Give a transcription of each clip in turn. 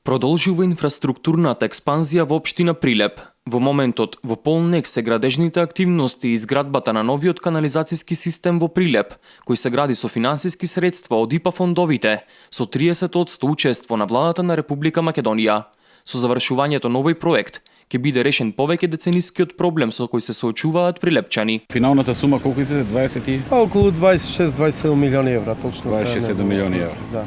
Продолжува инфраструктурната експанзија во општина Прилеп. Во моментот, во полнек се градежните активности и изградбата на новиот канализацијски систем во Прилеп, кој се гради со финансиски средства од ИПА фондовите, со 30% учество на владата на Република Македонија. Со завршувањето на овој проект, ќе биде решен повеќе деценискиот проблем со кој се соочуваат прилепчани. Финалната сума колку е? 20 и... Околу 26-27 милиони евра, точно. 27 милиони евра. Да.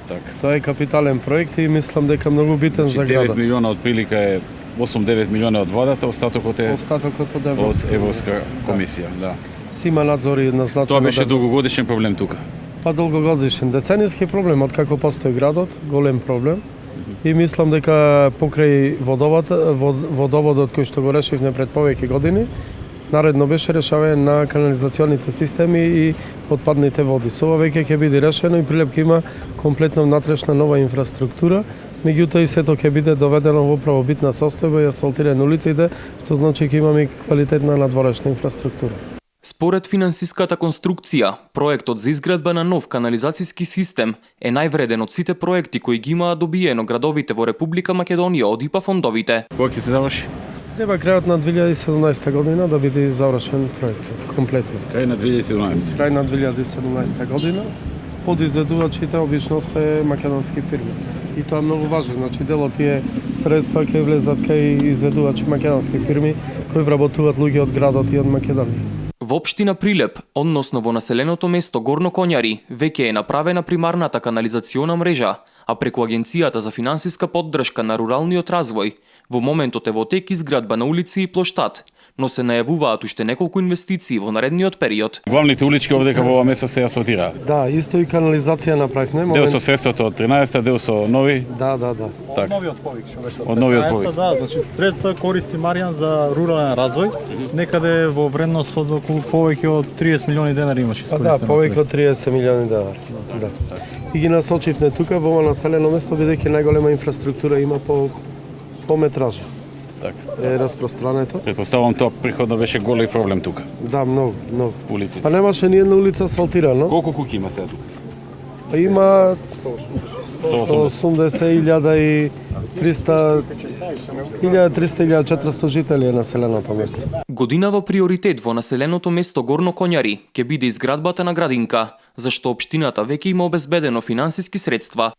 Така. Тоа е капитален проект и мислам дека многу битен за градот. 9 милиона од прилика е 8-9 милиона од владата, остатокот е од Европска комисија, да. Си има надзори назначено. Тоа беше долгогодишен проблем тука. Па долгогодишен, децениски проблем од како постои градот, голем проблем. И мислам дека покрај водоводот кој што го решивме пред повеќе години, наредно беше решавање на канализационите системи и отпадните води. Со ова веќе ќе биде решено и Прилеп ќе има комплетно внатрешна нова инфраструктура, меѓутоа и сето ќе биде доведено во правобитна состојба и асфалтирани улиците, што значи ќе имаме квалитетна надворешна инфраструктура. Според финансиската конструкција, проектот за изградба на нов канализацијски систем е највреден од сите проекти кои ги имаат добиено градовите во Република Македонија од ИПА фондовите. Кога ќе се заврши? Треба крајот на 2017 година да биде завршен проектот комплетно. Крај на 2017. Крај на 2017 година. Подизведувачите обично се македонски фирми. И тоа е многу важно, значи дел од тие средства ќе влезат кај изведувачи македонски фирми кои вработуваат луѓе од градот и од Македонија. Во општина Прилеп, односно во населеното место Горно Коњари, веќе е направена примарната канализациона мрежа, а преку Агенцијата за финансиска поддршка на руралниот развој, во моментот е во тек изградба на улици и плоштад, но се најавуваат уште неколку инвестиции во наредниот период. Главните улички овдека во ова место се асфалтираат. Да, исто и канализација направивме. Дел со средствата од 13-та, дел со нови. Да. Так. Новиот повик што беше Од новиот повик. Да, значи средства користи Маријан за рурален развој. Некаде во вредност од околу повеќе од 30 милиони денари имаше искористено. Да, повеќе од 30 милиони денари. Да. И ги насочивме тука во ова населено место бидејќи најголема инфраструктура има по метража. Така. Е распространето. Предпоставувам тоа приходно беше голем проблем тука. Да, многу. Улиците. Па немаше ни една улица асфалтирана. Колку куќи има сега тука? Па има 1300-1400 жители е населеното место. Годинава приоритет во населеното место Горно Коњари ќе биде изградбата на градинка, зашто општината веќе има обезбедено финансиски средства.